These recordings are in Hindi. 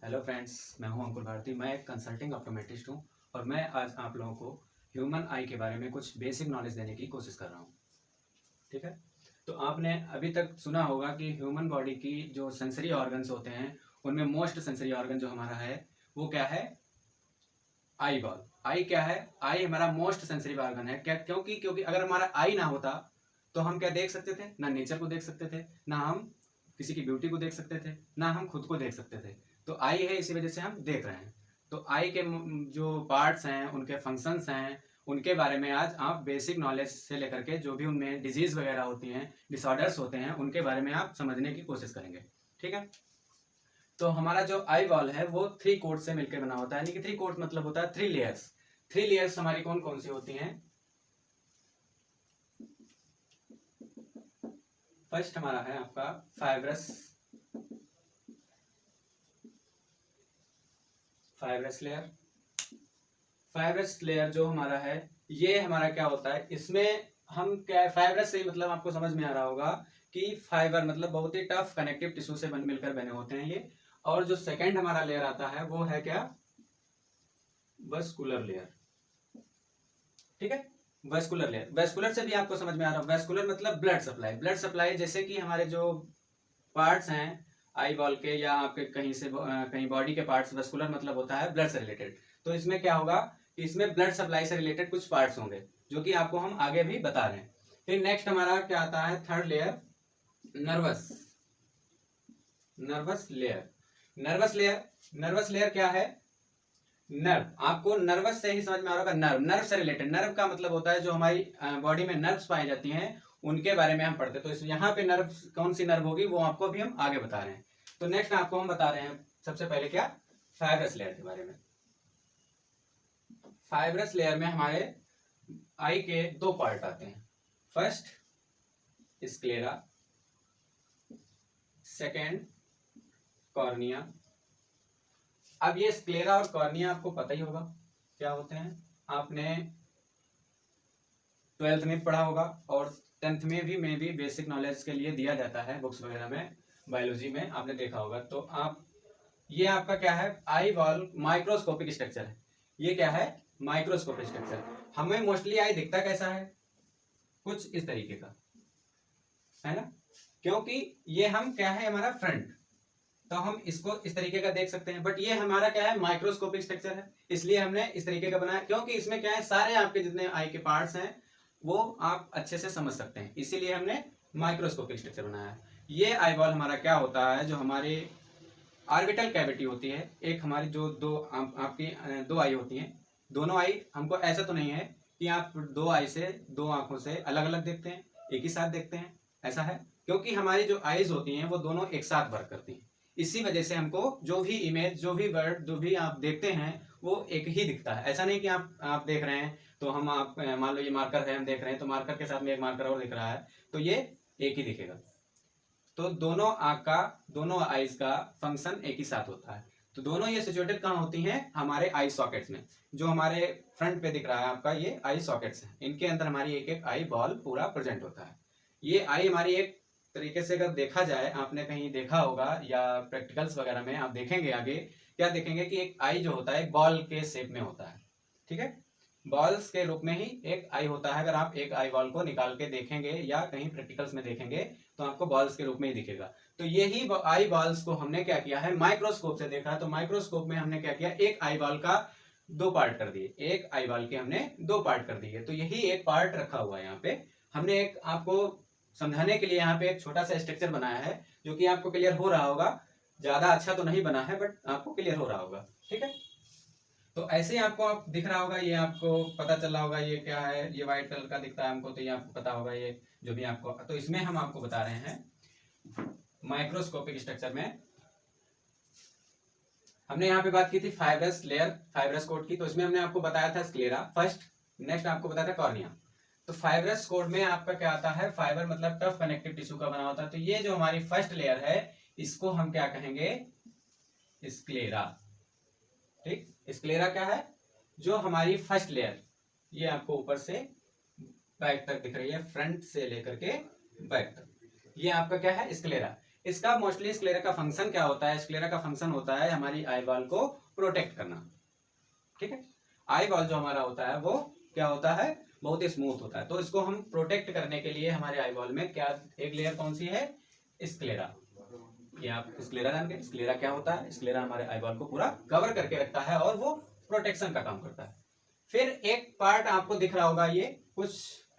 हेलो फ्रेंड्स, मैं हूं अंकुर भारती। मैं एक कंसल्टिंग ऑप्टोमेट्रिस्ट हूं और मैं आज आप लोगों को ह्यूमन आई के बारे में कुछ बेसिक नॉलेज देने की कोशिश कर रहा हूं। ठीक है, तो आपने अभी तक सुना होगा कि ह्यूमन बॉडी की जो सेंसरी ऑर्गन्स होते हैं उनमें मोस्ट सेंसरी ऑर्गन जो हमारा है वो क्या है? Eye ball. आई क्या है? आई हमारा मोस्ट सेंसरी ऑर्गन है। क्या? क्योंकि अगर हमारा आई ना होता तो हम क्या देख सकते थे? ना नेचर को देख सकते थे, ना हम किसी की ब्यूटी को देख सकते थे, ना हम खुद को देख सकते थे। तो आई है, इसी वजह से हम देख रहे हैं। तो आई के जो पार्ट्स हैं, उनके फंक्शंस हैं, उनके बारे में आज आप बेसिक नॉलेज से लेकर के जो भी उनमें डिजीज वगैरह होती हैं, डिसऑर्डर्स होते हैं, उनके बारे में आप समझने की कोशिश करेंगे। ठीक है, तो हमारा जो आई बॉल है वो 3 कोट से मिलकर बना होता है, यानी कि 3 कोट मतलब होता है 3 लेयर्स। 3 लेयर्स हमारी कौन कौन सी होती हैं? फर्स्ट हमारा है आपका फाइब्रस लेयर। फाइब्रस लेयर जो हमारा है, ये हमारा क्या होता है, इसमें हम क्या, फाइब्रस से मतलब आपको समझ में आ रहा होगा कि फाइबर मतलब बहुत ही टफ कनेक्टिव टिश्यू से मिलकर बने होते हैं ये। और जो सेकंड हमारा लेयर आता है वो है क्या? Vascular layer. ठीक है, वेस्कुलर लेयर। वेस्कुलर से भी आपको समझ में आ रहा है, वेस्कुलर मतलब ब्लड सप्लाई। ब्लड सप्लाई जैसे कि हमारे जो पार्ट्स हैं आई बॉल के या आपके कहीं से कहीं बॉडी के पार्ट्स, वेस्कुलर मतलब होता है ब्लड से रिलेटेड। तो इसमें क्या होगा कि इसमें ब्लड सप्लाई से रिलेटेड कुछ पार्ट्स होंगे जो कि आपको हम आगे भी बता रहे हैं। फिर नेक्स्ट हमारा क्या आता है? Third layer, nervous nervous layer. Nervous layer क्या है? नर्व। आपको नर्वस से ही समझ में आ रहा होगा, नर्व से रिलेटेड। नर्व का मतलब होता है जो हमारी बॉडी में नर्व्स पाई जाती हैं उनके बारे में हम पढ़ते हैं। तो इस यहाँ पे नर्व कौन सी नर्व होगी वो आपको भी हम आगे बता रहे हैं। तो नेक्स्ट आपको हम बता रहे हैं सबसे पहले क्या? फाइब्रस लेयर के बारे में। फाइब्रस लेयर में हमारे आई के 2 पार्ट आते हैं। First sclera, second cornea. अब ये स्क्लेरा और कॉर्निया आपको पता ही होगा क्या होते हैं, आपने 12th में पढ़ा होगा और 10th में भी बेसिक नॉलेज के लिए दिया जाता है बुक्स वगैरह में, बायोलॉजी में आपने देखा होगा। तो आप, ये आपका क्या है? आई बॉल माइक्रोस्कोपिक स्ट्रक्चर है। ये क्या है? Microscopic structure. हमें मोस्टली आई दिखता कैसा है? कुछ इस तरीके का, है ना? क्योंकि ये हम क्या है, हमारा फ्रंट, तो हम इसको इस तरीके का देख सकते हैं। बट ये हमारा क्या है? माइक्रोस्कोपिक स्ट्रक्चर है, इसलिए हमने इस तरीके का बनाया। क्योंकि इसमें क्या है, सारे आपके जितने आई के पार्ट्स हैं वो आप अच्छे से समझ सकते हैं, इसीलिए हमने माइक्रोस्कोपिक स्ट्रक्चर बनाया है। ये आई बॉल हमारा क्या होता है, जो हमारी ऑर्बिटल कैविटी होती है, एक हमारी जो आपकी 2 आई होती हैं। दोनों आई, हमको ऐसा तो नहीं है कि आप 2 आई से 2 आंखों से अलग अलग देखते हैं, एक ही साथ देखते हैं, ऐसा है। क्योंकि हमारी जो आईज होती हैं वो दोनों एक साथ वर्क करती हैं। इसी वजह से हमको जो भी इमेज, जो भी वर्ड, जो भी आप देखते हैं वो एक ही दिखता है। ऐसा नहीं कि आप देख रहे हैं तो हम, आप मान लो ये मार्कर है, हम देख रहे हैं तो मार्कर के साथ में एक मार्कर और दिख रहा है, तो ये एक ही दिखेगा। तो दोनों आंख का, दोनों आईज का फंक्शन एक ही साथ होता है। तो दोनों ये सिचुएटेड कहाँ होती हैं? हमारे आई सॉकेट्स में। जो हमारे फ्रंट पे दिख रहा है आपका, ये आई सॉकेट्स हैं, इनके अंदर हमारी एक एक आई बॉल पूरा प्रेजेंट होता है। ये आई हमारी एक तरीके से अगर देखा जाए, आपने कहीं देखा होगा या प्रैक्टिकल्स वगैरह में आप देखेंगे आगे, क्या देखेंगे कि एक आई जो होता है एक बॉल के शेप में होता है। ठीक है, बॉल्स के रूप में ही एक आई होता है। अगर आप एक आई बॉल को निकाल के देखेंगे या कहीं प्रैक्टिकल्स में देखेंगे तो आपको बॉल्स के रूप में ही दिखेगा। तो यही आई बॉल्स को हमने क्या किया है, माइक्रोस्कोप से देखा। तो माइक्रोस्कोप में हमने क्या किया, एक आई बॉल का 2 पार्ट कर दिए, एक आई बॉल के हमने 2 पार्ट कर दिए। तो यही एक पार्ट रखा हुआ है यहाँ पे। हमने एक आपको समझाने के लिए यहाँ पे एक छोटा सा स्ट्रक्चर बनाया है जो कि आपको क्लियर हो रहा होगा। ज्यादा अच्छा तो नहीं बना है बट आपको क्लियर हो रहा होगा। ठीक है, तो ऐसे ही आपको आप दिख रहा होगा, ये आपको पता चल रहा होगा ये क्या है, ये व्हाइट कलर का दिखता है हमको, तो ये आपको पता होगा ये जो भी आपको। तो इसमें हम आपको बता रहे हैं माइक्रोस्कोपिक स्ट्रक्चर में। हमने यहाँ पे बात की थी फाइब्रस लेयर, फाइब्रस कोट की। तो इसमें हमने आपको बताया था स्क्लेरा फर्स्ट, नेक्स्ट आपको बताया था कॉर्निया। तो फाइब्रस कोट में आपका क्या आता है? फाइबर मतलब टफ कनेक्टिव टिश्यू का बना होता है। तो ये जो हमारी फर्स्ट लेयर है इसको हम क्या कहेंगे? स्क्लेरा। ठीक, स्क्लेरा क्या है? जो हमारी फर्स्ट लेयर, ये आपको ऊपर से बैक तक दिख रही है, फ्रंट से लेकर के बैक तक, ये आपका क्या है? स्क्लेरा। इसका मोस्टली स्क्लेरा का फंक्शन क्या होता है? स्क्लेरा का फंक्शन होता है हमारी आई बॉल को प्रोटेक्ट करना, ठीक है। आई बॉल जो हमारा होता है वो क्या होता है? बहुत ही स्मूथ होता है। तो इसको हम प्रोटेक्ट करने के लिए हमारे आई बॉल में क्या एक लेयर कौन सी है? स्क्लेरा। ये आप स्क्लेरा जान के, स्क्लेरा क्या होता है? स्क्लेरा हमारे आई बॉल को पूरा कवर करके रखता है और वो प्रोटेक्शन का काम करता है। फिर एक पार्ट आपको दिख रहा होगा, ये कुछ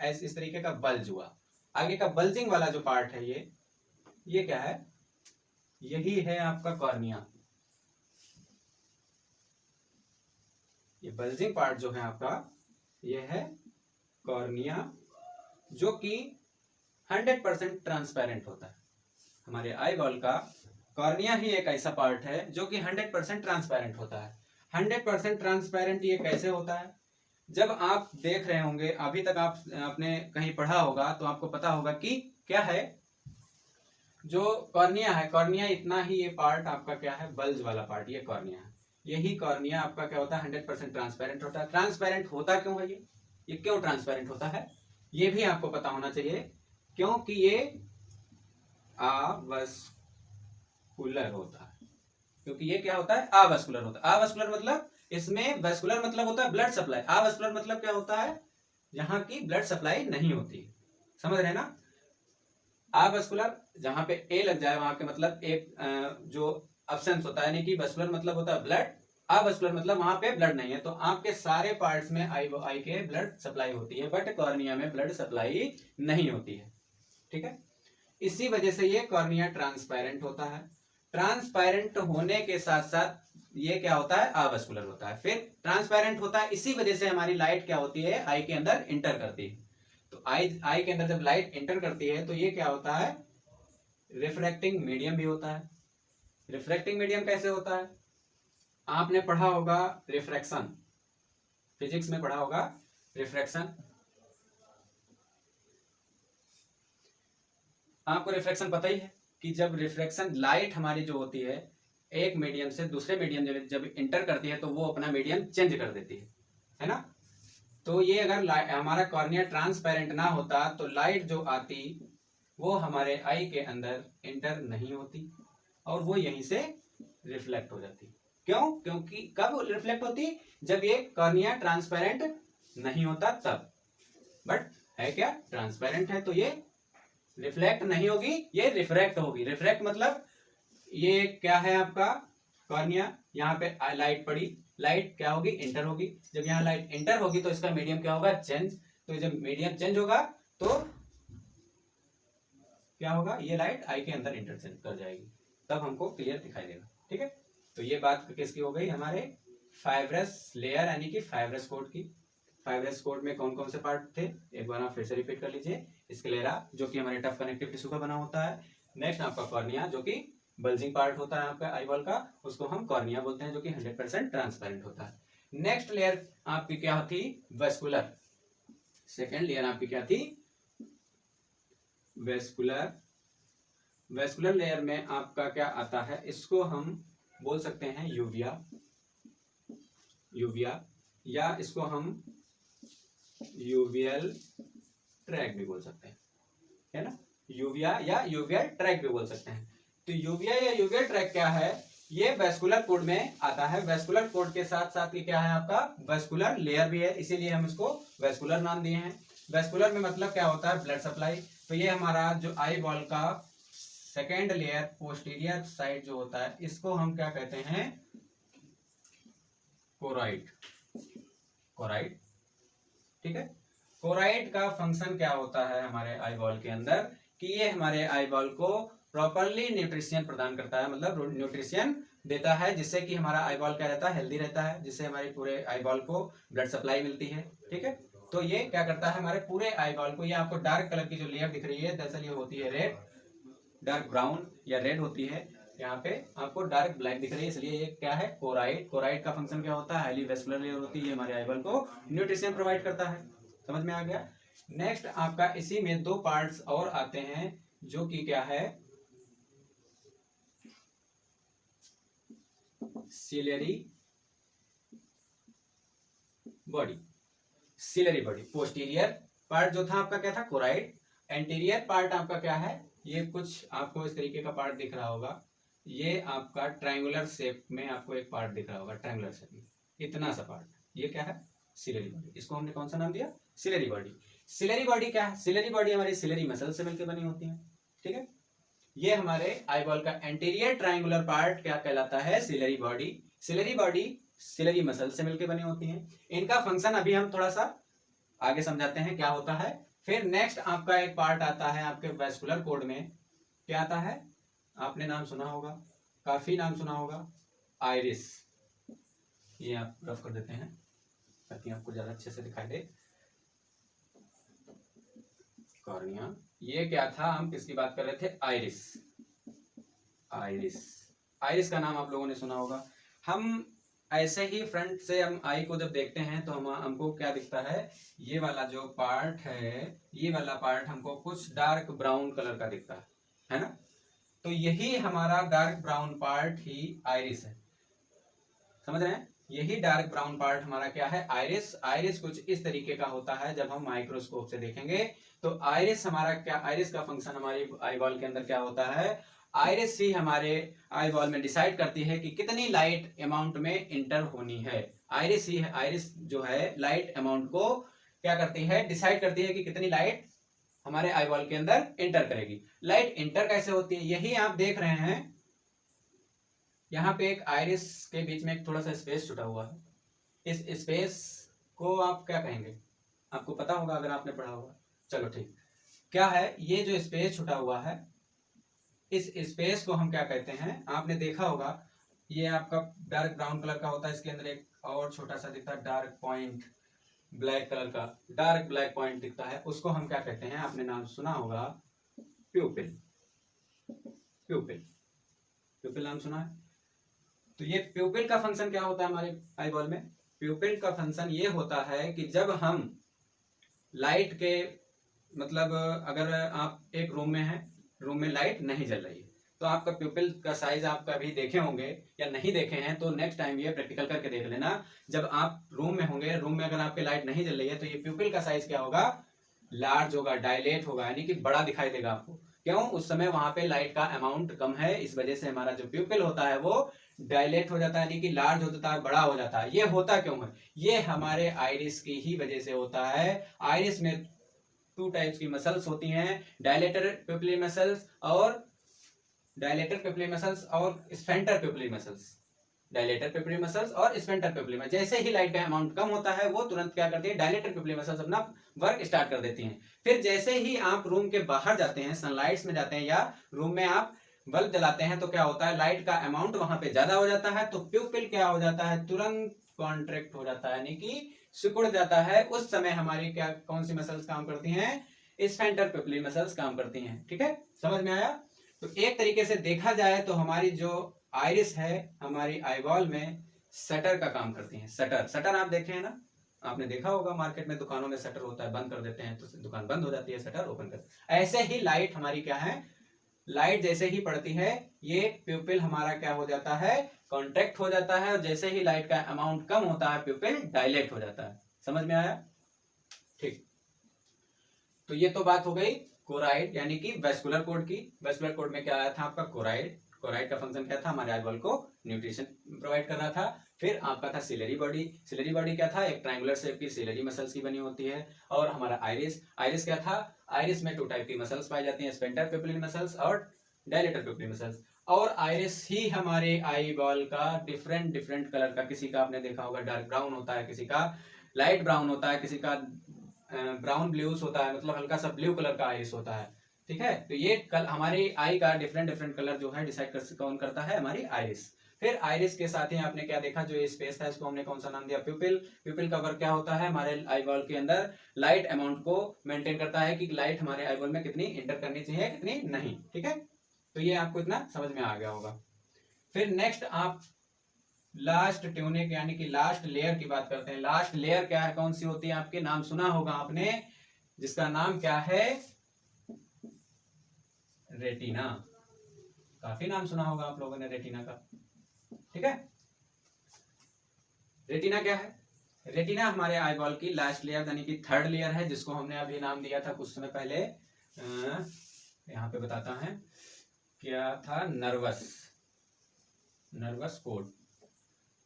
इस तरीके का बल्ज हुआ, आगे का बल्जिंग वाला जो पार्ट है ये क्या है? यही है आपका कॉर्निया। ये बल्जिंग पार्ट जो है आपका, ये है कॉर्निया, जो कि 100% ट्रांसपेरेंट होता है। हमारे आई बॉल का कॉर्निया ही एक ऐसा पार्ट है जो कि 100% ट्रांसपेरेंट होता है। 100% ट्रांसपेरेंट ये कैसे होता है? जब आप देख रहे होंगे, अभी तक आपने कहीं पढ़ा होगा तो आपको पता होगा कि क्या है जो कॉर्निया है। कॉर्निया इतना ही ये पार्ट आपका क्या है? बल्ज वाला पार्ट, ये कॉर्निया है। यही कॉर्निया आपका क्या होता है? 100% ट्रांसपेरेंट होता है। ट्रांसपेरेंट होता क्यों है ये क्यों ट्रांसपेरेंट होता है ये भी आपको पता होना चाहिए, क्योंकि ये आवस्कुलर होता है। क्योंकि ये क्या होता है? आवस्कुलर होता है। आवस्कुलर मतलब इसमें वेस्कुलर मतलब होता है ब्लड सप्लाई, आवस्कुलर मतलब क्या होता है? जहां की ब्लड सप्लाई नहीं होती। समझ रहे हैं ना? आवस्कुलर जहां पे ए लग जाए वहां के मतलब एक जो अब्सेंस होता है, यानी कि वस्कुलर मतलब होता है ब्लड, अवस्कुलर मतलब वहां पे ब्लड नहीं है। तो आपके सारे पार्ट्स में आई के ब्लड सप्लाई होती है, बट कॉर्निया में ब्लड सप्लाई नहीं होती है, ठीक है। इसी वजह से ये कॉर्निया ट्रांसपेरेंट होता है। ट्रांसपेरेंट होने के साथ साथ ये क्या होता है? अवस्कुलर होता है। फिर ट्रांसपेरेंट होता है, इसी वजह से हमारी लाइट क्या होती है? आई के अंदर इंटर करती है। तो आई के अंदर जब लाइट इंटर करती है तो ये क्या होता है? रिफ्रैक्टिंग मीडियम भी होता है। रिफ्रैक्टिंग मीडियम कैसे होता है? आपने पढ़ा होगा रिफ्रैक्शन, फिजिक्स में पढ़ा होगा रिफ्रैक्शन। आपको रिफ्रैक्शन पता ही है कि जब रिफ्रैक्शन लाइट हमारी जो होती है एक मीडियम से दूसरे मीडियम जब इंटर करती है तो वो अपना मीडियम चेंज कर देती है ना। तो ये अगर हमारा कॉर्निया ट्रांसपेरेंट ना होता तो लाइट जो आती वो हमारे आई के अंदर इंटर नहीं होती और वो यहीं से रिफ्लेक्ट हो जाती। क्यों? क्योंकि कब रिफ्लेक्ट होती? जब ये कॉर्निया ट्रांसपेरेंट नहीं होता तब। बट है क्या? ट्रांसपेरेंट है तो ये रिफ्लेक्ट नहीं होगी, ये रिफ्रैक्ट होगी। रिफ्रैक्ट मतलब ये क्या है आपका कॉर्निया, यहाँ पे लाइट पड़ी, लाइट क्या होगी? इंटर होगी। जब यहाँ लाइट इंटर होगी तो इसका मीडियम क्या होगा? चेंज। तो जब मीडियम चेंज होगा तो क्या होगा? ये लाइट आई के अंदर इंटर कर जाएगी, तब हमको क्लियर दिखाई देगा, ठीक है। तो ये बात किसकी हो गई? हमारे फाइब्रस लेयर यानी कि फाइब्रस कोट की। फाइब्रस कोट में कौन कौन से पार्ट थे? एक बार आप फिर से रिपीट कर लीजिए। स्क्लेरा जो कि हमारे टफ कनेक्टिव टिश्यू का बना होता है। नेक्स्ट आपका कॉर्निया जो कि बल्जिंग पार्ट होता है आपका आई बॉल का, उसको हम कॉर्निया बोलते हैं, जो कि 100% ट्रांसपेरेंट होता है। नेक्स्ट लेयर आपकी क्या थी? वेस्कुलर। सेकेंड लेयर आपकी क्या थी? वेस्कुलर। वेस्कुलर लेयर में आपका क्या आता है? इसको हम बोल सकते हैं यूविया, यूविया, या इसको हम यूवियल ट्रैक भी बोल सकते हैं, है ना। यूविया या यूवियल ट्रैक भी बोल सकते हैं। तो यूविया या यूवियल ट्रैक क्या है? ये वेस्कुलर कोड में आता है। वेस्कुलर कोड के साथ साथ ये क्या है आपका? वेस्कुलर लेयर भी है, इसीलिए हम इसको वेस्कुलर नाम दिए हैं। वेस्कुलर में मतलब क्या होता है? Blood supply. तो ये हमारा जो आई बॉल का सेकेंड लेयर पोस्टीरियर साइड जो होता है, इसको हम क्या कहते हैं? कोराइड। कोराइड, ठीक है। कोराइड का फंक्शन क्या होता है हमारे आई बॉल के अंदर? कि ये हमारे आई बॉल को प्रॉपरली न्यूट्रिशन प्रदान करता है, मतलब न्यूट्रिशन देता है, जिससे कि हमारा आई बॉल क्या रहता है? हेल्दी रहता है, जिससे हमारे पूरे आई बॉल को ब्लड सप्लाई मिलती है, ठीक है। तो ये क्या करता है? हमारे पूरे आई बॉल को, ये आपको डार्क कलर की जो लेयर दिख रही है दरअसल ये होती है रेड, डार्क ब्राउन या रेड होती है। यहाँ पे आपको डार्क ब्लैक दिख रही है, इसलिए ये क्या है? कोराइड। कोराइड का फंक्शन क्या होता है? हाईली वेस्कुलर लेयर होती है, हमारे आई बॉल को न्यूट्रिशन प्रोवाइड करता है। समझ में आ गया? नेक्स्ट आपका इसी में दो पार्ट्स और आते हैं, जो कि क्या है? Ciliary body. Ciliary body. Posterior part जो था आपका क्या था? कोराइड। एंटीरियर पार्ट आपका क्या है? ये कुछ आपको इस तरीके का पार्ट दिख रहा होगा, ये आपका ट्रायंगुलर शेप में आपको एक पार्ट दिख रहा होगा, ट्रायंगुलर शेप में इतना सा पार्ट, ये क्या है, सिलेरी बॉडी। इसको हमने कौन सा नाम दिया, सिलेरी बॉडी। सिलेरी बॉडी क्या है, सिलेरी बॉडी हमारी सिलेरी मसल से मिलकर बनी होती है, ठीक है। ये हमारे आईबॉल का एंटीरियर ट्रायंगुलर पार्ट क्या कहलाता है, ciliary body. Ciliary body ciliary muscle से मिलकर बनी होती है। इनका फंक्शन अभी हम थोड़ा सा आगे समझाते हैं क्या होता है। फिर नेक्स्ट आपका एक पार्ट आता है आपके वेस्कुलर कोड में, क्या आता है, आपने नाम सुना होगा, काफी नाम सुना होगा, आइरिस। ये आप रफ कर देते हैं ताकि आपको ज्यादा अच्छे से दिखाई दे। कॉर्निया, ये क्या था, हम किसकी बात कर रहे थे, आइरिस। आइरिस, आइरिस का नाम आप लोगों ने सुना होगा। हम ऐसे ही फ्रंट से हम आई को जब देखते हैं तो हमको क्या दिखता है, ये वाला जो पार्ट है, ये वाला पार्ट हमको कुछ डार्क ब्राउन कलर का दिखता है ना। तो यही हमारा डार्क ब्राउन पार्ट ही आइरिस है, समझ रहे हैं। यही डार्क ब्राउन पार्ट हमारा क्या है, आइरिस। आइरिस कुछ इस तरीके का होता है, जब हम माइक्रोस्कोप से देखेंगे तो आइरिस हमारा क्या, आइरिस का फंक्शन हमारी आईबॉल के अंदर क्या होता है, आइरिस ही हमारे आईबॉल में डिसाइड करती है कि कितनी लाइट अमाउंट में इंटर होनी है। आइरिस ही, आइरिस जो है लाइट अमाउंट को क्या करती है, डिसाइड करती है कि कितनी लाइट हमारे आईबॉल के अंदर इंटर करेगी। लाइट इंटर कैसे होती है, यही आप देख रहे हैं, यहाँ पे एक आइरिस के बीच में एक थोड़ा सा स्पेस छुटा हुआ है। इस स्पेस को आप क्या कहेंगे, आपको पता होगा अगर आपने पढ़ा होगा। चलो ठीक, क्या है, ये जो स्पेस छुटा हुआ है, इस स्पेस को हम क्या कहते हैं, आपने देखा होगा, ये आपका डार्क ब्राउन कलर का होता है, इसके अंदर एक और छोटा सा दिखता है डार्क पॉइंट, ब्लैक कलर का डार्क ब्लैक पॉइंट दिखता है, उसको हम क्या कहते हैं, आपने नाम सुना होगा, प्यूपिल। प्यूपिल, प्यूपिल नाम सुना है। तो ये प्यूपिल का फंक्शन क्या होता है हमारे आईबॉल में, प्यूपिल का फंक्शन ये होता है कि जब हम लाइट के, मतलब अगर आप एक रूम में हैं, रूम में लाइट नहीं जल रही है, तो आपका प्यूपिल का साइज आप कभी देखे होंगे या नहीं देखे हैं तो नेक्स्ट टाइम ये प्रैक्टिकल करके देख लेना। जब आप रूम में होंगे, रूम में अगर आपके लाइट नहीं जल रही है तो ये प्यूपिल का साइज क्या होगा, लार्ज होगा, डायलेट होगा, यानी कि बड़ा दिखाई देगा आपको। क्यों, उस समय वहां पे लाइट का अमाउंट कम है, इस वजह से हमारा जो प्यूपिल होता है वो डायलेट हो जाता है, यानी कि लार्ज हो जाता है, बड़ा हो जाता है। ये होता क्यों है, ये हमारे आइरिस की ही वजह से होता है। आइरिस में टू टाइप्स की मसल्स होती हैं, डायलेटर पिपली मसल्स और डायलेटर पिपली मसल्स और स्फेंटर पिपली मसल्स। डायलेटर पिपली मसल्स और स्फेंटर पिपली मसल्स, जैसे ही लाइट का अमाउंट कम होता है वो तुरंत क्या करती है, डायलेटर पिपली मसल्स अपना वर्क स्टार्ट कर देती हैं। फिर जैसे ही आप रूम के बाहर जाते हैं, सनलाइट्स में जाते हैं या रूम में आप बल्ब जलाते हैं, तो क्या होता है, लाइट का अमाउंट वहां पे ज्यादा हो जाता है, तो प्यूपिल क्या हो जाता है, तुरंत कॉन्ट्रैक्ट हो जाता है, यानी कि सिकुड़ जाता है। उस समय हमारी क्या, कौन सी मसल्स काम करती हैं, स्फेंटर पिपली मसल्स काम करती हैं। ठीक है, समझ में आया। तो एक तरीके से देखा जाए तो हमारी जो आइरिस है हमारी आईबॉल में शटर का काम करती है। शटर, शटर आप देखे हैं ना, आपने देखा होगा मार्केट में दुकानों में शटर होता है, बंद कर देते हैं तो दुकान बंद हो जाती है, शटर ओपन कर। ऐसे ही लाइट हमारी क्या है, लाइट जैसे ही पड़ती है ये प्यूपिल हमारा क्या हो जाता है, कॉन्ट्रैक्ट हो जाता है, और जैसे ही लाइट का अमाउंट कम होता है प्यूपिल डायलेट हो जाता है। समझ में आया, ठीक। तो ये तो बात हो गई कोराइड यानी कि वेस्कुलर कोड की। वेस्कुलर कोड में क्या आया था आपका, कोराइड। कोराइड का फंक्शन क्या था, हमारे आईबॉल को न्यूट्रिशन प्रोवाइड कर रहा था। फिर आपका था सिलेरी बॉडी। सिलेरी बॉडी क्या था, एक ट्रायंगुलर शेप की सिलेरी मसल्स की बनी होती है। और हमारा आइरिस, आइरिस क्या था, आइरिस में टू टाइप की मसल्स पाई जाती हैं, स्पेंटर पिपली मसल्स और डायलेटर पिपली मसल्स। और आइरिस ही हमारे आई बॉल का डिफरेंट डिफरेंट कलर का, किसी का आपने देखा होगा डार्क ब्राउन होता है, किसी का लाइट ब्राउन होता है, किसी का ब्राउन ब्लूस होता है, मतलब हल्का सा ब्लू कलर का आइरिस होता है। ठीक है, तो ये कल हमारी आई का डिफरेंट डिफरेंट कलर जो है डिसाइड कौन करता है, हमारी आइरिस। फिर आइरिस के साथ ही आपने क्या देखा, जो ये स्पेस था इसको हमने कौन सा नाम दिया, प्यूपिल। प्यूपिल का वर्क क्या होता है, हमारे आईबॉल के अंदर लाइट अमाउंट को मेंटेन करता है कि लाइट हमारे आईबॉल में कितनी इंटर करनी चाहिए, कितनी नहीं। ठीक है, तो ये आपको इतना समझ में आ गया होगा। फिर नेक्स्ट आप लास्ट ट्यूनिक यानी कि लास्ट लेयर की बात करते हैं। लास्ट लेयर क्या है, कौन सी होती है, आपके नाम सुना होगा आपने, जिसका नाम क्या है, रेटिना। काफी नाम सुना होगा आप लोगों ने रेटिना का। ठीक है, रेटिना क्या है, रेटिना हमारे आईबॉल की लास्ट लेयर यानी कि थर्ड लेयर है, जिसको हमने अभी नाम दिया था कुछ समय पहले यहाँ पे बताता है क्या था, नर्वस कोड।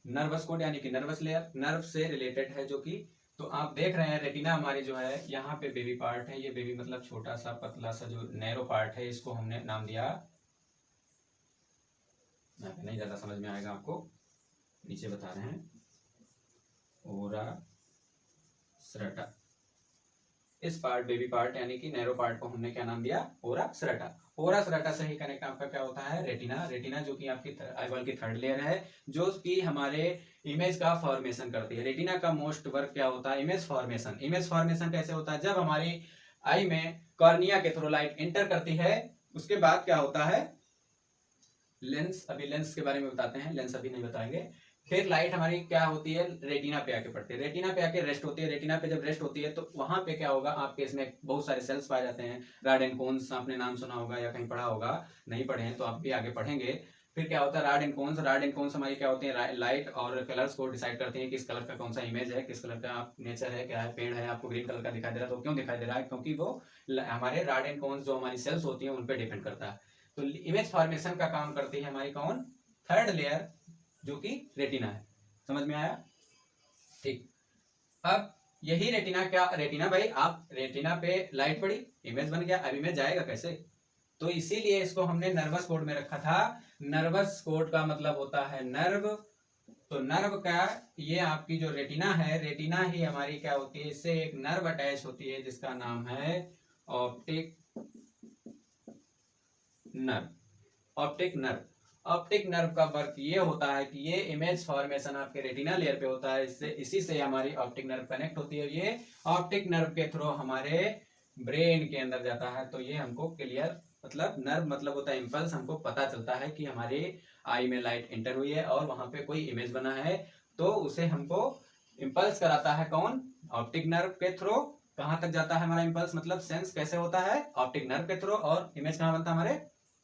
नर्वस कोड यानी कि नर्वस लेयर, नर्व से रिलेटेड है जो कि, तो आप देख रहे हैं रेटिना हमारी जो है, यहाँ पे बेबी पार्ट है, ये बेबी मतलब छोटा सा पतला सा जो नैरो पार्ट है, इसको हमने नाम दिया, यहाँ पे नहीं ज्यादा समझ में आएगा आपको, नीचे बता रहे हैं, ओरा स्रटा। इस पार्ट बेबी पार्ट यानी कि नैरो पार्ट को हमने क्या नाम दिया, ओरा स्रटा। ओरा स्रटा से ही कनेक्ट आपका क्या होता है, रेटिना। रेटिना जो कि आपकी आईबॉल की थर्ड लेयर है, जो कि हमारे इमेज का फॉर्मेशन करती है। रेटिना का मोस्ट वर्क क्या होता है, इमेज फॉर्मेशन। इमेज फॉर्मेशन कैसे होता है, जब हमारी आई में कॉर्निया के थ्रू लाइट एंटर करती है, उसके बाद क्या होता है, लेंस, अभी लेंस के बारे में बताते हैं, लेंस अभी नहीं बताएंगे। फिर लाइट हमारी क्या होती है, रेटिना पे आके पड़ती है, रेटिना पे आके रेस्ट होती है। रेटिना पे जब रेस्ट होती है तो वहां पे क्या होगा, आपके इसमें बहुत सारे सेल्स पाए जाते हैं, रॉड एंड कोन्स, आपने नाम सुना होगा या कहीं पढ़ा होगा, नहीं पढ़े हैं तो आप भी आगे पढ़ेंगे। फिर क्या होता है, rod and cones. Rod and cones हमारी क्या होती है, लाइट और कलर्स को डिसाइड करते हैं, किस कलर का कौन सा इमेज है, किस कलर का नेचर है, क्या है, पेड़ है, आपको ग्रीन कलर का दिखाई दे रहा है तो क्यों दिखाई दे रहा है, क्योंकि वो हमारे रॉड एंड कोन्स जो हमारी सेल्स होती है उन पर डिपेंड करता है। तो इमेज फॉर्मेशन का काम करती है हमारी कौन, थर्ड लेयर, जो कि रेटिना है। समझ में आया, ठीक। अब यही रेटिना, क्या रेटिना भाई, आप रेटिना पे लाइट पड़ी, इमेज बन गया, अब इमेज जाएगा कैसे, तो इसीलिए इसको हमने नर्वस कोड में रखा था। नर्वस कोड का मतलब होता है नर्व। तो नर्व का, ये आपकी जो रेटिना है, रेटिना ही हमारी क्या होती है, इससे एक नर्व अटैच होती है जिसका नाम है optic nerve. Optic nerve, optic nerve का वर्क ये होता है कि ये इमेज फॉर्मेशन आपके रेटिना लेयर पे होता है, इससे इसी से हमारी ऑप्टिक नर्व कनेक्ट होती है, ये ऑप्टिक नर्व के थ्रू हमारे ब्रेन के अंदर जाता है। तो ये हमको क्लियर, मतलब नर्व मतलब होता है इम्पल्स, हमको पता चलता है कि हमारे आई में लाइट एंटर हुई है और वहां पे कोई इमेज बना है, तो उसे हमको इम्पल्स कराता है कौन, ऑप्टिक नर्व के थ्रू। कहाँ तक जाता है हमारा इम्पल्स, मतलब सेंस कैसे होता है, ऑप्टिक नर्व के थ्रू, और इमेज कहाँ बनता है, हमारे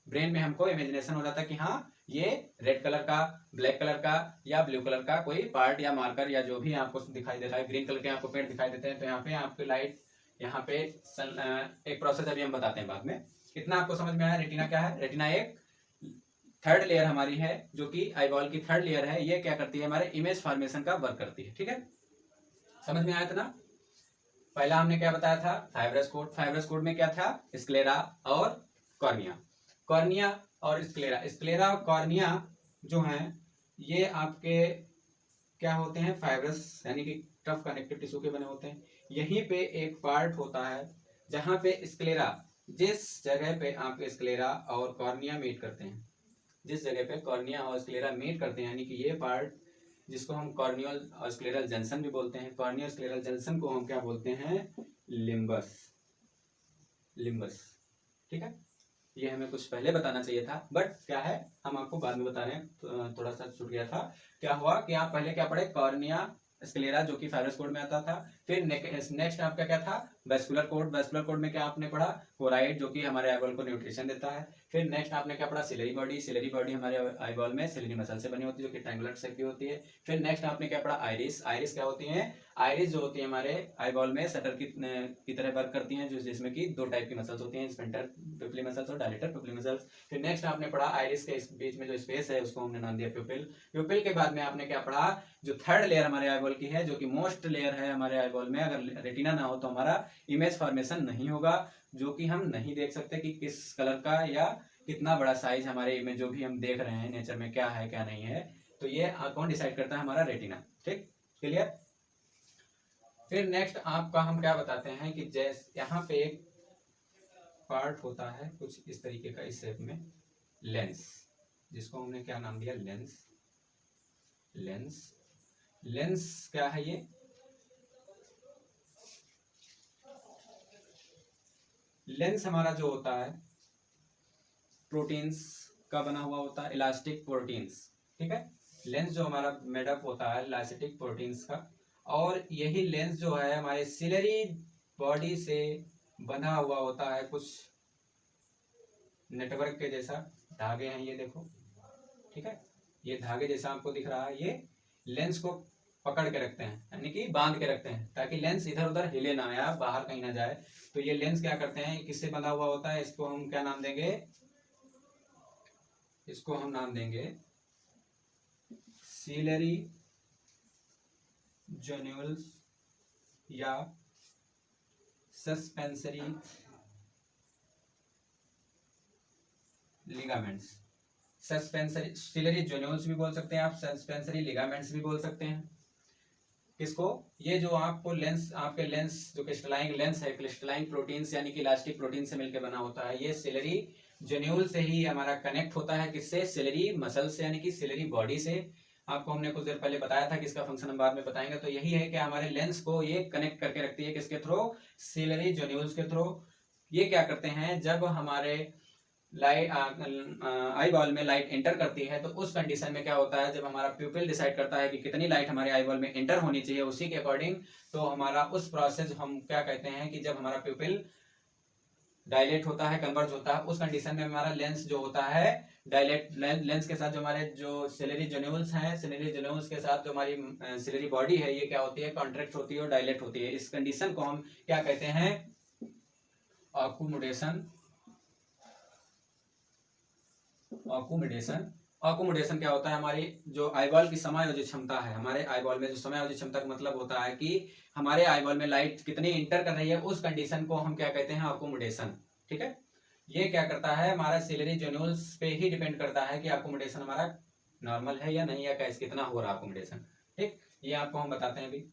ब्रेन में हमको इमेजिनेशन हो जाता है कि हाँ ये रेड कलर का, ब्लैक कलर का या ब्लू कलर का कोई पार्ट या मार्कर या जो भी आपको दिखाई दे रहा है, ग्रीन कलर के आपको पेड़ दिखाई देते हैं, तो यहाँ पे आपकी लाइट, यहाँ पे एक प्रोसेस अभी हम बताते हैं बाद में। इतना आपको समझ में आया, रेटिना क्या है, रेटिना एक थर्ड लेयर हमारी है, जो कि आईबॉल की थर्ड लेयर है, ये क्या करती है, हमारे इमेज फॉर्मेशन का वर्क करती है, ठीक है। समझ में आया था ना। पहला हमने क्या बताया था, फाइब्रस कोड। फाइब्रस कोड में क्या था, स्क्लेरा और कॉर्निया। कॉर्निया और स्क्लेरा, स्क्लेरा और कॉर्निया जो हैं, ये आपके क्या होते हैं, फाइब्रस यानी कि टफ कनेक्टिव टिश्यू के बने होते हैं। यहीं पे एक पार्ट होता है जहां पे स्क्लेरा, जिस जगह पे आपके स्क्लेरा और कॉर्निया मीट करते हैं, जिस जगह पे कॉर्निया और स्क्लेरा मीट करते हैं, यानी कि ये पार्ट जिसको हम कॉर्नियल और स्क्लेरल जंक्शन भी बोलते हैं, कॉर्नियल स्क्लेरल जंक्शन को हम क्या बोलते हैं, लिम्बस। लिम्बस, ठीक है। ये हमें कुछ पहले बताना चाहिए था, बट क्या है, हम आपको बाद में बता रहे हैं, तो थोड़ा सा छूट गया था। क्या हुआ कि आप पहले क्या पढ़े, कॉर्निया स्क्लेरा जो कि फाइब्रस कोड में आता था। फिर नेक्स्ट आपका क्या था, वेस्कुलर कोड। वेस्कुलर कोड में क्या आपने पढ़ा, कोराइड जो कि हमारे आईबॉल को न्यूट्रिशन देता है। फिर नेक्स्ट आपने क्या पढ़ा, सिलरी बॉडी। सिलरी बॉडी हमारे आईबॉल में सिलरी मसल से बनी होती है, जो कि ट्रायंगुलर शेप की होती है। फिर नेक्स्ट आपने क्या पढ़ा, आइरिस। आइरिस क्या होती है, आइरिस जो होती है हमारे आईबॉल में शटर की तरह वर्क करती हैं, जो जिसमें कि दो टाइप की मसल्स होती हैं, स्पेंटर पिपली मसल्स और डायलेटर पिपली मसल्स। फिर नेक्स्ट आपने पढ़ा आइरिस के बीच में जो स्पेस है उसको हमने नाम दिया प्यूपिल। प्यूपिल के बाद में आपने क्या पढ़ा, जो थर्ड लेयर हमारे आईबॉल की है, जो कि मोस्ट लेयर है हमारे आईबॉल में, अगर रेटिना ना हो तो हमारा इमेज फॉर्मेशन नहीं होगा, जो कि हम नहीं देख सकते कि किस कलर का या कितना बड़ा साइज हमारे इमेज जो भी हम देख रहे हैं नेचर में क्या है क्या नहीं है, तो ये कौन डिसाइड करता है, हमारा रेटिना, ठीक, क्लियर। फिर नेक्स्ट आपका हम क्या बताते हैं कि जैसे यहाँ पे एक पार्ट होता है कुछ इस तरीके का, इस शेप में, लेंस, जिसको हमने क्या नाम दिया, लेंस। लेंस, लेंस क्या है, ये लेंस हमारा जो होता है प्रोटीन्स का बना हुआ होता है, इलास्टिक प्रोटीन्स, ठीक है। लेंस जो हमारा मेडअप होता है इलास्टिक प्रोटीन्स का, और यही लेंस जो है हमारे सिलरी बॉडी से बना हुआ होता है, कुछ नेटवर्क के जैसा धागे हैं, ये देखो, ठीक है, ये धागे जैसा आपको दिख रहा है, ये लेंस को पकड़ के रखते हैं, यानी कि बांध के रखते हैं, ताकि लेंस इधर उधर हिले ना या बाहर कहीं ना जाए। तो ये लेंस क्या करते हैं, किससे बंधा हुआ होता है, इसको हम क्या नाम देंगे, इसको हम नाम देंगे सीलरी जोन्यूल्स या सस्पेंसरी लिगामेंट्स। सस्पेंसरी सीलरी जोन्यूल्स भी बोल सकते हैं आप, सस्पेंसरी लिगामेंट्स भी बोल सकते हैं। किसको, ये जो आपको लेंस, आपके लेंस जो क्रिस्टलाइन लेंस है, क्रिस्टलाइन प्रोटीन यानी कि इलास्टिक प्रोटीन से मिलकर बना होता है, ये सीलरी जोन्यूल से ही हमारा कनेक्ट होता है। किससे, सीलरी मसल से यानी कि सीलरी बॉडी से। आपको हमने कुछ देर पहले बताया था कि इसका फंक्शन हम बाद में बताएंगे। तो यही है कि हमारे लेंस को ये कनेक्ट करके रखती है, किसके थ्रू, सीलरी जोन्यूल्स के थ्रू। ये क्या करते हैं, जब हमारे लाइट आई बॉल में लाइट एंटर करती है, तो उस कंडीशन में क्या होता है, जब हमारा प्यूपिल डिसाइड करता है कि कितनी लाइट हमारे आई बॉल में एंटर होनी चाहिए, उसी के अकॉर्डिंग तो हमारा उस प्रोसेस हम क्या कहते हैं कि जब हमारा प्यूपिल डायलेट होता है, कन्वर्ज होता है, उस कंडीशन में हमारा लेंस जो होता है डायलेट, लेंस के साथ जो हमारे जो सिलेरी जोन्यूल्स हैं, सिलेरी जोन्यूल्स के साथ जो हमारी सिलेरी बॉडी है, ये क्या होती है, कॉन्ट्रैक्ट होती है और डायलेट होती है। इस कंडीशन को हम क्या कहते हैं, अकोमोडेशन। अकोमोडेशन क्या होता है, हमारी जो आईबॉल की समायोजित क्षमता है, हमारे आईबॉल में जो समायोजित क्षमता का मतलब होता है कि हमारे आईबॉल में लाइट कितनी इंटर कर रही है, उस कंडीशन को हम क्या कहते हैं, अकोमोडेशन। ठीक है, ये क्या करता है, हमारा सिलेरी जोन्यूल्स पे ही डिपेंड करता है कि अकोमोडेशन हमारा नॉर्मल है या नहीं, या कैसे कितना हो रहा है अकोमोडेशन। ठीक, ये आपको हम बताते हैं अभी।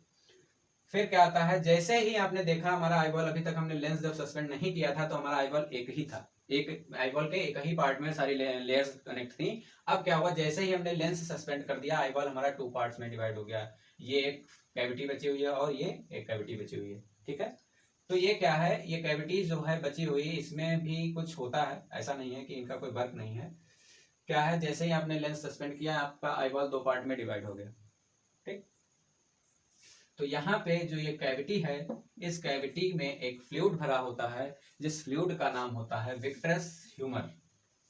फिर क्या आता है, जैसे ही आपने देखा हमारा आईबॉल, अभी तक हमने लेंस जब सस्पेंड नहीं किया था तो हमारा आईबॉल एक ही था, एक आईबॉल के एक ही पार्ट में सारी लेयर्स कनेक्ट थी। अब क्या हुआ, जैसे ही हमने लेंस सस्पेंड कर दिया, आईबॉल हमारा 2 पार्ट्स में डिवाइड हो गया। ये एक कैविटी बची हुई है और ये एक कैविटी बची हुई है। ठीक है, तो ये क्या है, ये कैविटी जो है बची हुई, इसमें भी कुछ होता है, ऐसा नहीं है कि इनका कोई वर्क नहीं है। क्या है, जैसे ही आपने लेंस सस्पेंड किया, आपका आईबॉल 2 पार्ट में डिवाइड हो गया। ठीक, तो यहाँ पे जो ये कैविटी है, इस कैविटी में एक फ्लूइड भरा होता है, जिस फ्लूइड का नाम होता है विट्रस ह्यूमर।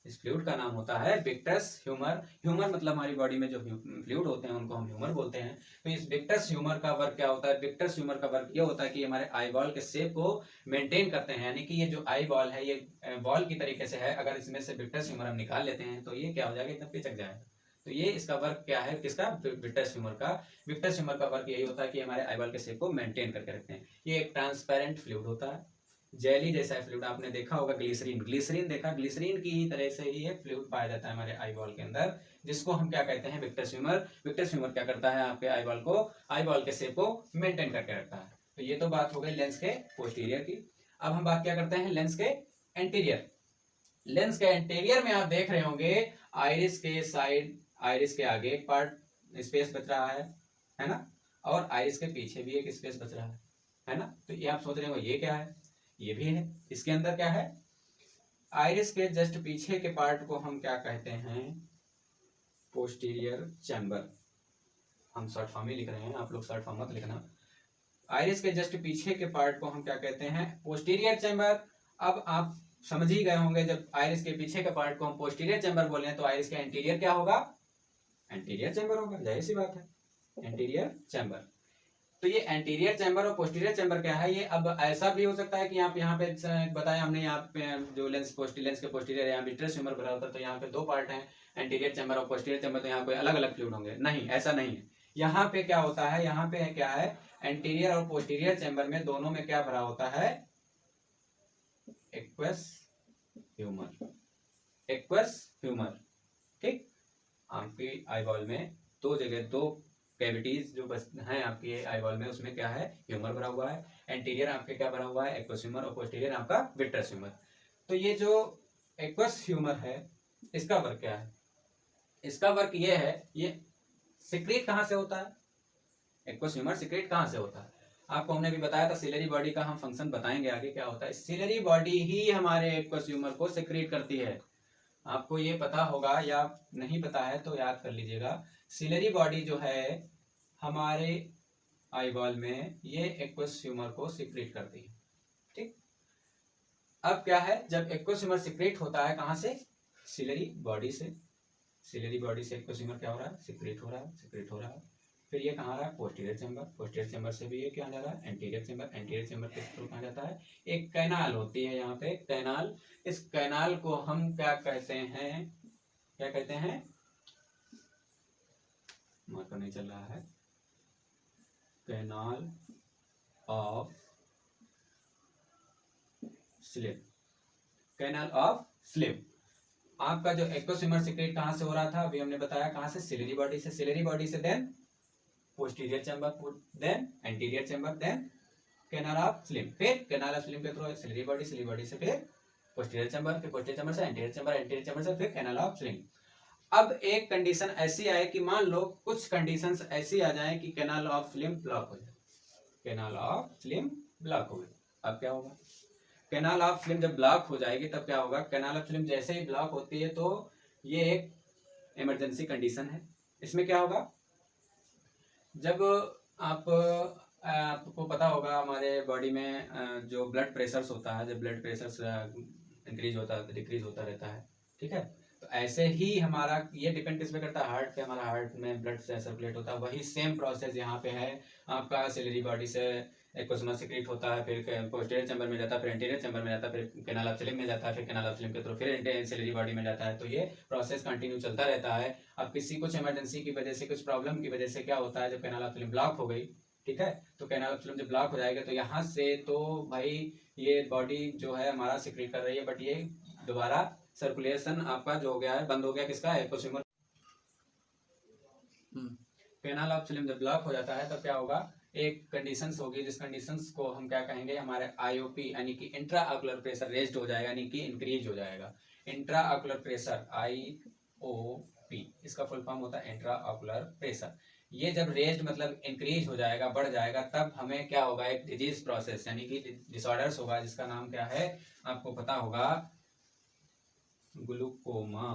इस फ्लूइड का नाम होता है विट्रस ह्यूमर। ह्यूमर मतलब हमारी बॉडी में जो फ्लूइड होते हैं उनको हम ह्यूमर बोलते हैं। तो इस विट्रस ह्यूमर का वर्क क्या होता है, विट्रस ह्यूमर का वर्क ये होता है कि हमारे आई बॉल के शेप को मेंटेन करते हैं, यानी कि ये जो आई बॉल है ये बॉल की तरीके से है, अगर इसमें से विट्रस ह्यूमर हम निकाल लेते हैं तो ये क्या हो जाएगा, एकदम पिचक जाएगा। तो ये इसका वर्क क्या है, किसका, विट्रस ह्यूमर का। विट्रस ह्यूमर का वर्क यही होता है कि हमारे आईबॉल के शेप को मेंटेन करके रखते हैं। ये एक ट्रांसपेरेंट फ्लूइड होता है, जेली जैसा फ्लूइड। आपने देखा होगा ग्लिसरीन, ग्लिसरीन देखा, ग्लिसरीन की ही तरह से ही ये फ्लूइड पाया जाता है हमारे आईबॉल के अंदर, जिसको हम क्या कहते हैं, विट्रस ह्यूमर। विट्रस ह्यूमर क्या करता है, आपके आईबॉल को, आईबॉल के शेप को मेंटेन करके रखता है। तो ये तो बात हो गई लेंस के पोस्टीरियर की। अब हम बात क्या करते हैं, लेंस के एंटीरियर। लेंस के एंटीरियर में आप देख रहे होंगे आइरिस के साइड, आइरिस के आगे एक पार्ट स्पेस बच रहा है ना, और आइरिस के पीछे भी एक स्पेस बच रहा है ना। तो ये आप सोच रहे हो ये क्या है, ये भी है। इसके अंदर क्या है, आइरिस के जस्ट पीछे के पार्ट को हम क्या कहते हैं, पोस्टीरियर चैम्बर। हम शॉर्ट फॉर्म ही लिख रहे हैं, आप लोग शॉर्ट फॉर्म मत लिखना। आइरिस के जस्ट पीछे के पार्ट को हम क्या कहते हैं, पोस्टीरियर चैम्बर। अब आप समझ ही गए होंगे, जब आइरिस के पीछे के पार्ट को हम पोस्टीरियर चैम्बर बोले हैं तो आइरिस का एंटीरियर क्या होगा, एंटीरियर चैम्बर होगा, जाहिर सी बात है, एंटीरियर चैम्बर। तो ये एंटीरियर चैम्बर और पोस्टीरियर चैम्बर क्या है, ये अब ऐसा भी हो सकता है कि आप यहाँ पे बताया हमने, यहाँ पे जो लेंस के पोस्टीरियर यहाँ विट्रस ह्यूमर भरा होता है, तो यहाँ पे 2 पार्ट हैं, एंटीरियर चैम्बर और पोस्टीरियर चैम्बर, तो यहाँ कोई अलग अलग फ्लूइड होंगे, नहीं, ऐसा नहीं है। यहाँ पे क्या होता है, यहाँ पे क्या है, एंटीरियर और पोस्टीरियर चैम्बर में दोनों में क्या भरा होता है, एक्वस ह्यूमर, एक्वस ह्यूमर। ठीक, आपकी आईबॉल में 2 जगह 2 कैविटीज जो बस हैं आपकी आईबॉल में, उसमें क्या है, ह्यूमर भरा हुआ है। एंटीरियर आपके क्या भरा हुआ है, एक्वस ह्यूमर, और पोस्टीरियर आपका विट्रस ह्यूमर। तो ये जो एक्वस ह्यूमर है, इसका वर्क क्या है, इसका वर्क ये है, ये सिक्रेट कहाँ से होता है, एक्वस ह्यूमर सिक्रेट कहाँ से होता है। आपको हमने भी बताया था, सिलेरी बॉडी का हम फंक्शन बताएंगे आगे क्या होता है। सिलेरी बॉडी ही हमारे एक्वस ह्यूमर को सिक्रेट करती है। आपको ये पता होगा या नहीं पता है तो याद कर लीजिएगा, सिलेरी बॉडी जो है हमारे आईबॉल में, ये एक्वस ह्यूमर को सिक्रेट करती है। ठीक, अब क्या है, जब एक्वस ह्यूमर सिक्रेट होता है कहाँ से, सिलेरी बॉडी से, सिलेरी बॉडी से एक्वस ह्यूमर क्या हो रहा है, सिक्रेट हो रहा है, सिक्रेट हो रहा है। फिर ये कहाँ रहा, पोस्टीरियर चेंबर, पोस्टीरियर चेंबर से भी ये क्या जा रहा है, एंटीरियर चेंबर, एंटीरियर चेंबर के थ्रू कहाँ जाता है, एक कैनाल होती है यहाँ पे कैनाल। इस कैनाल को हम क्या कहते हैं, क्या कहते हैं, मार्कर नहीं चल रहा है, canal of slip, canal of slip. आपका जो एक्टोसिमर सीक्रेट कहां से हो रहा था, अभी हमने बताया कहां से, सिलेरी बॉडी से, सिलेरी बॉडी से then posterior chamber, then anterior chamber, then canal of slip, फिर कैनाल ऑफ स्लिप के through ciliary body, ciliary body से फिर पोस्टीरियर चेंबर, फिर पोस्टीरियर चेंबर से एंटीरियर चेंबर, एंटीरियर चेंबर से फिर कैनाल ऑफ स्लिप। अब एक कंडीशन ऐसी आए कि मान लो कुछ कंडीशंस ऐसी आ जाए कि कैनाल ऑफ स्लिप ब्लॉक हो जाए, कैनाल ऑफ स्लिप ब्लॉक हो गई, अब क्या होगा, कैनाल ऑफ स्लिप जब ब्लॉक हो जाएगी तब क्या होगा, कैनाल ऑफ स्लिप जैसे ही ब्लॉक होती है तो ये एक इमरजेंसी कंडीशन है। इसमें क्या होगा, जब आपको पता होगा हमारे बॉडी में जो ब्लड प्रेशर्स होता है, जब ब्लड प्रेशर्स इंक्रीज होता है डिक्रीज होता रहता है, ठीक है, तो ऐसे ही हमारा ये डिपेंड किस पे करता है, हार्ट पे, हमारा हार्ट में ब्लड सर्कुलेट होता है, वही सेम प्रोसेस यहाँ पे है। आपका सिलेरी बॉडी से एक्टोसिमर सीक्रेट होता है, फिर पोस्टीरियर चेंबर में जाता है, फिर एंटीरियर चेंबर में जाता है, फिर कैनाल ऑफ स्लिप में जाता है, फिर कैनाल ऑफ स्लिप के थ्रू फिर सिलेरी बॉडी में जाता है। तो ये प्रोसेस कंटिन्यू चलता रहता है। अब किसी कुछ इमरजेंसी की वजह से, कुछ प्रॉब्लम की वजह से क्या होता है, जब कैनाल ऑफ स्लिप ब्लॉक हो गई, ठीक है, तो कैनाल ऑफ स्लिप जब ब्लॉक हो जाएगा तो यहाँ से तो भाई ये बॉडी जो है हमारा सीक्रेट कर रही है, बट ये दोबारा सर्कुलेशन आपका जो हो गया है, बंद हो गया, किसका, एक्टोसिमर। कैनाल ऑफ स्लिप जब ब्लॉक हो जाता है तब क्या होगा, एक कंडीशंस होगी, जिस कंडीशंस को हम क्या कहेंगे, हमारे आईओपी यानी कि इंट्रा ऑकुलर प्रेशर रेज्ड हो जाएगा, यानी कि इंक्रीज हो जाएगा। इंट्रा ऑकुलर प्रेशर आईओपी, इसका फुल फॉर्म होता है इंट्रा ऑकुलर प्रेशर। ये जब रेज्ड मतलब इंक्रीज हो जाएगा, बढ़ जाएगा, तब हमें क्या होगा, एक डिजीज प्रोसेस यानी कि डिसऑर्डर्स होगा, जिसका नाम क्या है आपको पता होगा, ग्लूकोमा।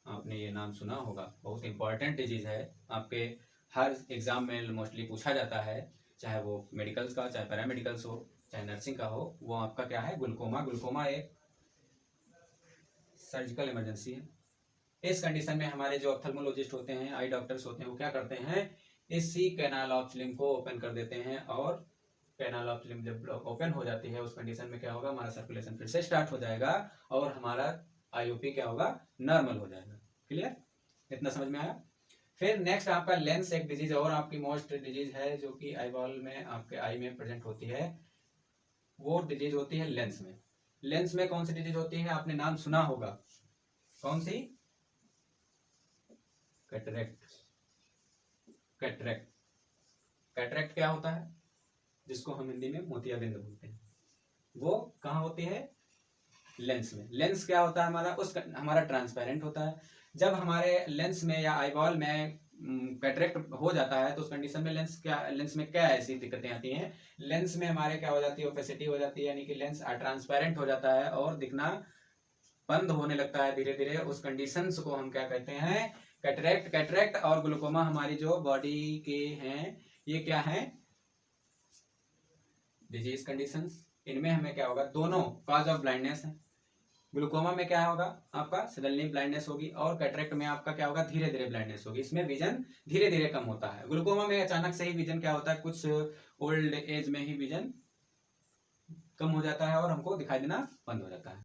आपने ये नाम सुना होगा, बहुत इंपॉर्टेंट डिजीज है, आपके हर एग्जाम में मोस्टली पूछा जाता है, चाहे वो मेडिकल्स का, चाहे पैरामेडिकल्स हो, चाहे नर्सिंग का हो, वो आपका क्या है, ग्लूकोमा। ग्लूकोमा एक सर्जिकल इमरजेंसी है। इस कंडीशन में हमारे जो ऑप्थेल्मोलॉजिस्ट होते हैं, आई डॉक्टर्स होते हैं, वो क्या करते हैं, इसी कैनाल ऑफ स्लिप को ओपन कर देते हैं, और कैनाल ऑफ स्लिप जब ओपन हो जाती है उस कंडीशन में क्या होगा, हमारा सर्कुलेशन फिर से स्टार्ट हो जाएगा और हमारा आईओपी क्या होगा, नॉर्मल हो जाएगा। क्लियर, इतना समझ में आया। फिर नेक्स्ट आपका लेंस, एक डिजीज और आपकी मोस्ट डिजीज है जो कि आई बॉल में, आपके आई में प्रेजेंट होती है, वो डिजीज होती है लेंस में। लेंस में कौन सी डिजीज होती है, आपने नाम सुना होगा, कौन सी, कैटरेक्ट। कैटरेक्ट, कैटरेक्ट क्या होता है, जिसको हम हिंदी में मोतियाबिंद बोलते हैं, वो कहाँ होती है, लेंस में। लेंस क्या होता है हमारा, हमारा ट्रांसपेरेंट होता है। जब हमारे लेंस में या आईबॉल में कैटरेक्ट हो जाता है तो उस कंडीशन में लेंस में क्या ऐसी दिक्कतें आती हैं, लेंस में हमारे क्या हो जाती है, ओपेसिटी हो जाती है, यानी कि लेंस ट्रांसपेरेंट हो जाता है और दिखना बंद होने लगता है धीरे धीरे। उस कंडीशंस को हम क्या कहते हैं, कैटरेक्ट। कैटरेक्ट और ग्लूकोमा हमारी जो बॉडी के हैं, ये क्या है, डिजीज कंडीशंस। इनमें हमें क्या होगा, दोनों कॉज ऑफ ब्लाइंडनेस है। ग्लूकोमा में क्या होगा, आपका सडनली ब्लाइंडनेस होगी, और कैटरेक्ट में आपका क्या होगा, धीरे धीरे ब्लाइंडनेस होगी। इसमें विजन धीरे धीरे कम होता है। ग्लूकोमा में अचानक से ही विजन क्या होता है, कुछ ओल्ड एज में ही विजन कम हो जाता है और हमको दिखाई देना बंद हो जाता है।